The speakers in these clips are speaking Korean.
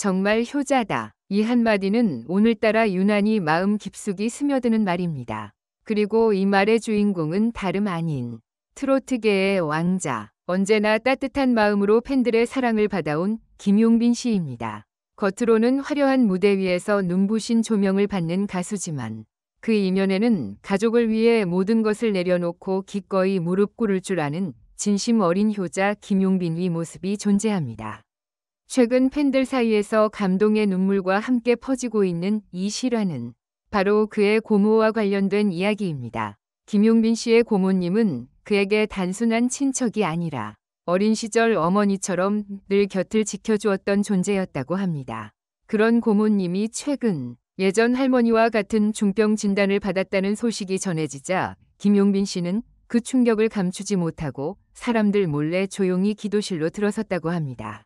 정말 효자다. 이 한마디는 오늘따라 유난히 마음 깊숙이 스며드는 말입니다. 그리고 이 말의 주인공은 다름 아닌 트로트계의 왕자, 언제나 따뜻한 마음으로 팬들의 사랑을 받아온 김용빈 씨입니다. 겉으로는 화려한 무대 위에서 눈부신 조명을 받는 가수지만 그 이면에는 가족을 위해 모든 것을 내려놓고 기꺼이 무릎 꿇을 줄 아는 진심 어린 효자 김용빈의 모습이 존재합니다. 최근 팬들 사이에서 감동의 눈물과 함께 퍼지고 있는 이 실화는 바로 그의 고모와 관련된 이야기입니다. 김용빈 씨의 고모님은 그에게 단순한 친척이 아니라 어린 시절 어머니처럼 늘 곁을 지켜주었던 존재였다고 합니다. 그런 고모님이 최근 예전 할머니와 같은 중병 진단을 받았다는 소식이 전해지자 김용빈 씨는 그 충격을 감추지 못하고 사람들 몰래 조용히 기도실로 들어섰다고 합니다.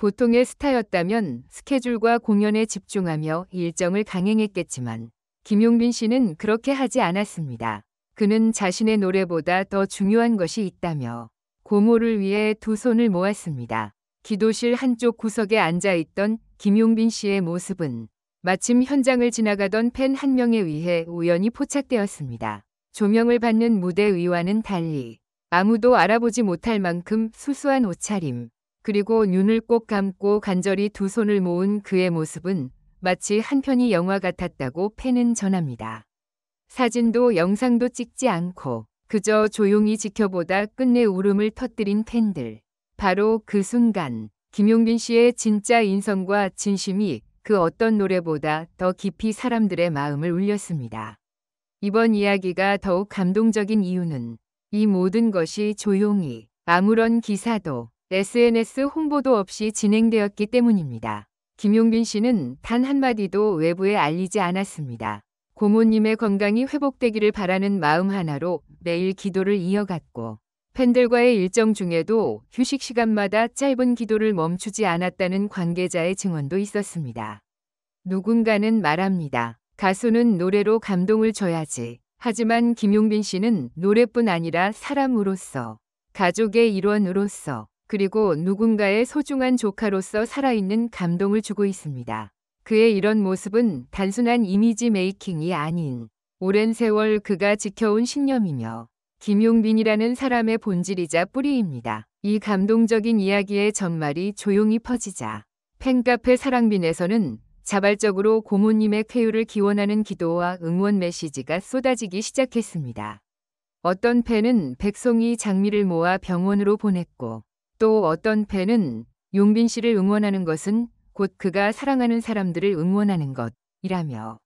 보통의 스타였다면 스케줄과 공연에 집중하며 일정을 강행했겠지만 김용빈 씨는 그렇게 하지 않았습니다. 그는 자신의 노래보다 더 중요한 것이 있다며 고모를 위해 두 손을 모았습니다. 기도실 한쪽 구석에 앉아있던 김용빈 씨의 모습은 마침 현장을 지나가던 팬 한 명에 의해 우연히 포착되었습니다. 조명을 받는 무대 위와는 달리 아무도 알아보지 못할 만큼 수수한 옷차림, 그리고 눈을 꼭 감고 간절히 두 손을 모은 그의 모습은 마치 한 편의 영화 같았다고 팬은 전합니다. 사진도 영상도 찍지 않고 그저 조용히 지켜보다 끝내 울음을 터뜨린 팬들. 바로 그 순간 김용빈 씨의 진짜 인성과 진심이 그 어떤 노래보다 더 깊이 사람들의 마음을 울렸습니다. 이번 이야기가 더욱 감동적인 이유는 이 모든 것이 조용히 아무런 기사도 SNS 홍보도 없이 진행되었기 때문입니다. 김용빈 씨는 단 한마디도 외부에 알리지 않았습니다. 고모님의 건강이 회복되기를 바라는 마음 하나로 매일 기도를 이어갔고 팬들과의 일정 중에도 휴식 시간마다 짧은 기도를 멈추지 않았다는 관계자의 증언도 있었습니다. 누군가는 말합니다. 가수는 노래로 감동을 줘야지. 하지만 김용빈 씨는 노래뿐 아니라 사람으로서, 가족의 일원으로서, 그리고 누군가의 소중한 조카로서 살아있는 감동을 주고 있습니다. 그의 이런 모습은 단순한 이미지 메이킹이 아닌 오랜 세월 그가 지켜온 신념이며 김용빈이라는 사람의 본질이자 뿌리입니다. 이 감동적인 이야기의 전말이 조용히 퍼지자 팬카페 사랑빈에서는 자발적으로 고모님의 쾌유를 기원하는 기도와 응원 메시지가 쏟아지기 시작했습니다. 어떤 팬은 백송이 장미를 모아 병원으로 보냈고 또 어떤 팬은 용빈 씨를 응원하는 것은 곧 그가 사랑하는 사람들을 응원하는 것이라며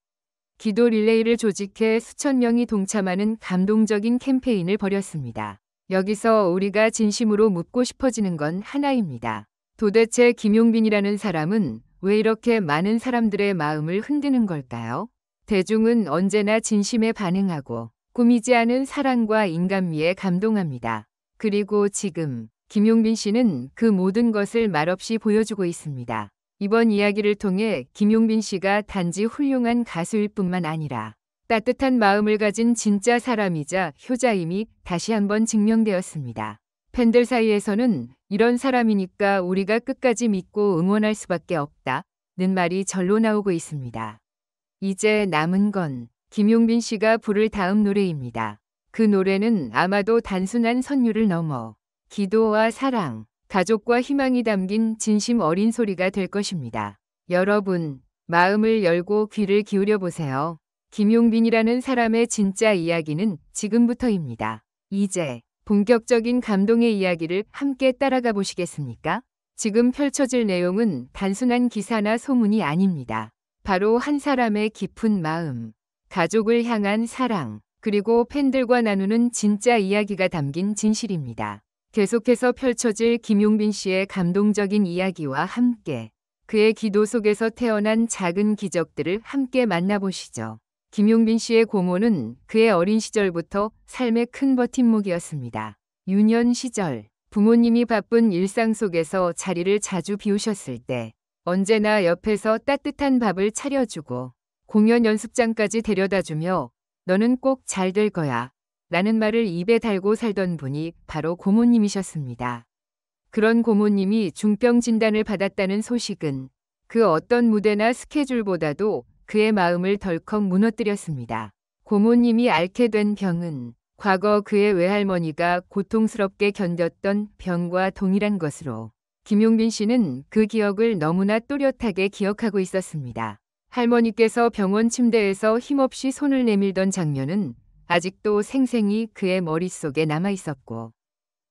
기도 릴레이를 조직해 수천 명이 동참하는 감동적인 캠페인을 벌였습니다. 여기서 우리가 진심으로 묻고 싶어지는 건 하나입니다. 도대체 김용빈이라는 사람은 왜 이렇게 많은 사람들의 마음을 흔드는 걸까요? 대중은 언제나 진심에 반응하고 꾸미지 않은 사랑과 인간미에 감동합니다. 그리고 지금 김용빈 씨는 그 모든 것을 말없이 보여주고 있습니다. 이번 이야기를 통해 김용빈 씨가 단지 훌륭한 가수일 뿐만 아니라 따뜻한 마음을 가진 진짜 사람이자 효자임이 다시 한번 증명되었습니다. 팬들 사이에서는 이런 사람이니까 우리가 끝까지 믿고 응원할 수밖에 없다는 말이 절로 나오고 있습니다. 이제 남은 건 김용빈 씨가 부를 다음 노래입니다. 그 노래는 아마도 단순한 선율을 넘어 기도와 사랑, 가족과 희망이 담긴 진심 어린 소리가 될 것입니다. 여러분, 마음을 열고 귀를 기울여 보세요. 김용빈이라는 사람의 진짜 이야기는 지금부터입니다. 이제 본격적인 감동의 이야기를 함께 따라가 보시겠습니까? 지금 펼쳐질 내용은 단순한 기사나 소문이 아닙니다. 바로 한 사람의 깊은 마음, 가족을 향한 사랑, 그리고 팬들과 나누는 진짜 이야기가 담긴 진실입니다. 계속해서 펼쳐질 김용빈 씨의 감동적인 이야기와 함께 그의 기도 속에서 태어난 작은 기적들을 함께 만나보시죠. 김용빈 씨의 고모는 그의 어린 시절부터 삶의 큰 버팀목이었습니다. 유년 시절 부모님이 바쁜 일상 속에서 자리를 자주 비우셨을 때 언제나 옆에서 따뜻한 밥을 차려주고 공연 연습장까지 데려다주며 너는 꼭 잘 될 거야 라는 말을 입에 달고 살던 분이 바로 고모님이셨습니다. 그런 고모님이 중병 진단을 받았다는 소식은 그 어떤 무대나 스케줄보다도 그의 마음을 덜컥 무너뜨렸습니다. 고모님이 앓게 된 병은 과거 그의 외할머니가 고통스럽게 견뎠던 병과 동일한 것으로 김용빈 씨는 그 기억을 너무나 또렷하게 기억하고 있었습니다. 할머니께서 병원 침대에서 힘없이 손을 내밀던 장면은 아직도 생생히 그의 머릿속에 남아 있었고,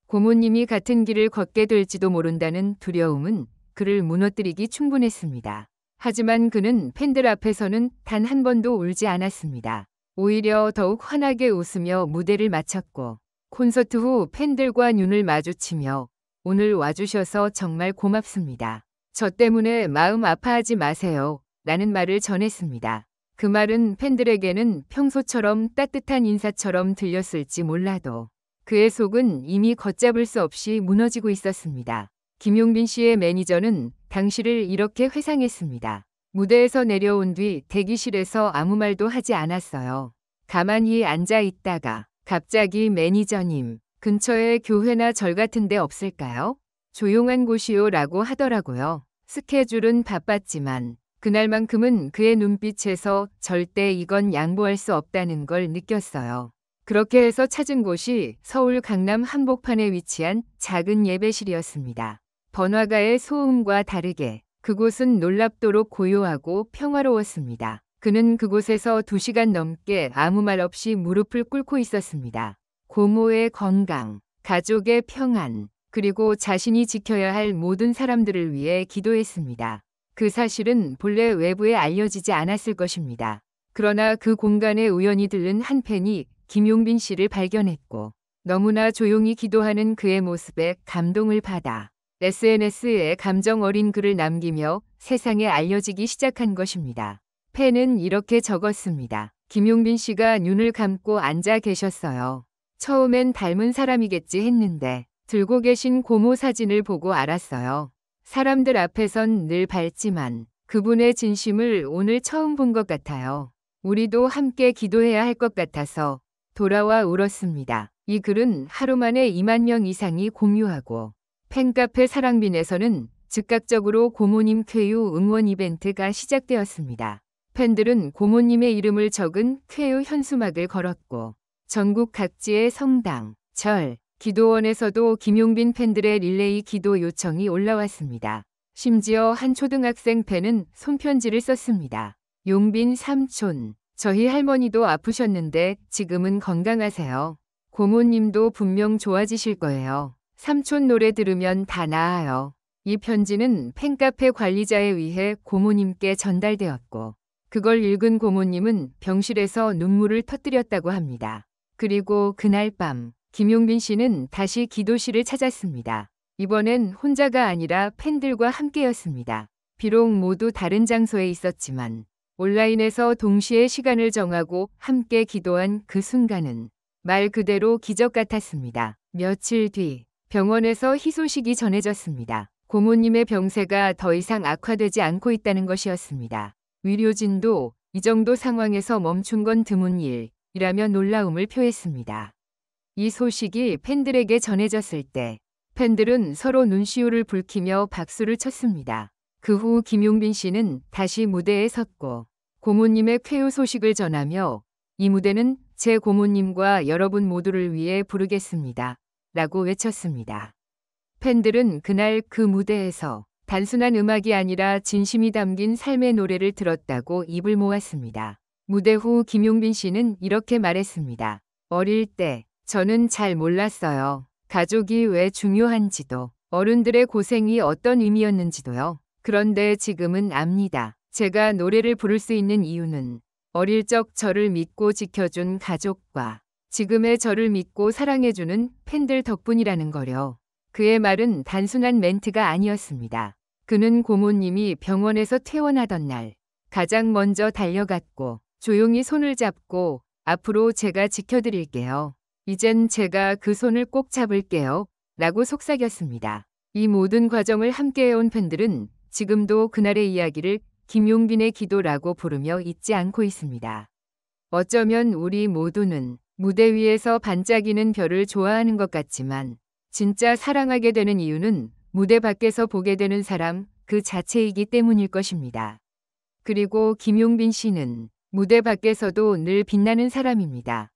고모님이 같은 길을 걷게 될지도 모른다는 두려움은 그를 무너뜨리기 충분했습니다. 하지만 그는 팬들 앞에서는 단 한 번도 울지 않았습니다. 오히려 더욱 환하게 웃으며 무대를 마쳤고, 콘서트 후 팬들과 눈을 마주치며 오늘 와주셔서 정말 고맙습니다. 저 때문에 마음 아파하지 마세요. 라는 말을 전했습니다. 그 말은 팬들에게는 평소처럼 따뜻한 인사처럼 들렸을지 몰라도 그의 속은 이미 걷잡을 수 없이 무너지고 있었습니다. 김용빈 씨의 매니저는 당시를 이렇게 회상했습니다. 무대에서 내려온 뒤 대기실에서 아무 말도 하지 않았어요. 가만히 앉아 있다가 갑자기 매니저님, 근처에 교회나 절 같은 데 없을까요? 조용한 곳이요 라고 하더라고요. 스케줄은 바빴지만 그날만큼은 그의 눈빛에서 절대 이건 양보할 수 없다는 걸 느꼈어요. 그렇게 해서 찾은 곳이 서울 강남 한복판에 위치한 작은 예배실이었습니다. 번화가의 소음과 다르게 그곳은 놀랍도록 고요하고 평화로웠습니다. 그는 그곳에서 2시간 넘게 아무 말 없이 무릎을 꿇고 있었습니다. 고모의 건강, 가족의 평안, 그리고 자신이 지켜야 할 모든 사람들을 위해 기도했습니다. 그 사실은 본래 외부에 알려지지 않았을 것입니다. 그러나 그 공간에 우연히 들른 한 팬이 김용빈 씨를 발견했고, 너무나 조용히 기도하는 그의 모습에 감동을 받아 SNS에 감정 어린 글을 남기며 세상에 알려지기 시작한 것입니다. 팬은 이렇게 적었습니다. 김용빈 씨가 눈을 감고 앉아 계셨어요. 처음엔 닮은 사람이겠지 했는데 들고 계신 고모 사진을 보고 알았어요. 사람들 앞에선 늘 밝지만 그분의 진심을 오늘 처음 본 것 같아요. 우리도 함께 기도해야 할 것 같아서 돌아와 울었습니다. 이 글은 하루 만에 2만 명 이상이 공유하고 팬카페 사랑빈에서는 즉각적으로 고모님 쾌유 응원 이벤트가 시작되었습니다. 팬들은 고모님의 이름을 적은 쾌유 현수막을 걸었고 전국 각지의 성당, 절, 기도원에서도 김용빈 팬들의 릴레이 기도 요청이 올라왔습니다. 심지어 한 초등학생 팬은 손편지를 썼습니다. 용빈 삼촌, 저희 할머니도 아프셨는데 지금은 건강하세요. 고모님도 분명 좋아지실 거예요. 삼촌 노래 들으면 다 나아요. 이 편지는 팬카페 관리자에 의해 고모님께 전달되었고, 그걸 읽은 고모님은 병실에서 눈물을 터뜨렸다고 합니다. 그리고 그날 밤 김용빈 씨는 다시 기도실을 찾았습니다. 이번엔 혼자가 아니라 팬들과 함께였습니다. 비록 모두 다른 장소에 있었지만 온라인에서 동시에 시간을 정하고 함께 기도한 그 순간은 말 그대로 기적 같았습니다. 며칠 뒤 병원에서 희소식이 전해졌습니다. 고모님의 병세가 더 이상 악화되지 않고 있다는 것이었습니다. 의료진도 이 정도 상황에서 멈춘 건 드문 일이라며 놀라움을 표했습니다. 이 소식이 팬들에게 전해졌을 때 팬들은 서로 눈시울을 붉히며 박수를 쳤습니다. 그 후 김용빈 씨는 다시 무대에 섰고 고모님의 쾌유 소식을 전하며 이 무대는 제 고모님과 여러분 모두를 위해 부르겠습니다. 라고 외쳤습니다. 팬들은 그날 그 무대에서 단순한 음악이 아니라 진심이 담긴 삶의 노래를 들었다고 입을 모았습니다. 무대 후 김용빈 씨는 이렇게 말했습니다. 어릴 때 저는 잘 몰랐어요. 가족이 왜 중요한지도, 어른들의 고생이 어떤 의미였는지도요. 그런데 지금은 압니다. 제가 노래를 부를 수 있는 이유는 어릴 적 저를 믿고 지켜준 가족과 지금의 저를 믿고 사랑해주는 팬들 덕분이라는 거요. 그의 말은 단순한 멘트가 아니었습니다. 그는 고모님이 병원에서 퇴원하던 날 가장 먼저 달려갔고 조용히 손을 잡고 앞으로 제가 지켜드릴게요. 이젠 제가 그 손을 꼭 잡을게요. 라고 속삭였습니다. 이 모든 과정을 함께해온 팬들은 지금도 그날의 이야기를 김용빈의 기도라고 부르며 잊지 않고 있습니다. 어쩌면 우리 모두는 무대 위에서 반짝이는 별을 좋아하는 것 같지만 진짜 사랑하게 되는 이유는 무대 밖에서 보게 되는 사람, 그 자체이기 때문일 것입니다. 그리고 김용빈 씨는 무대 밖에서도 늘 빛나는 사람입니다.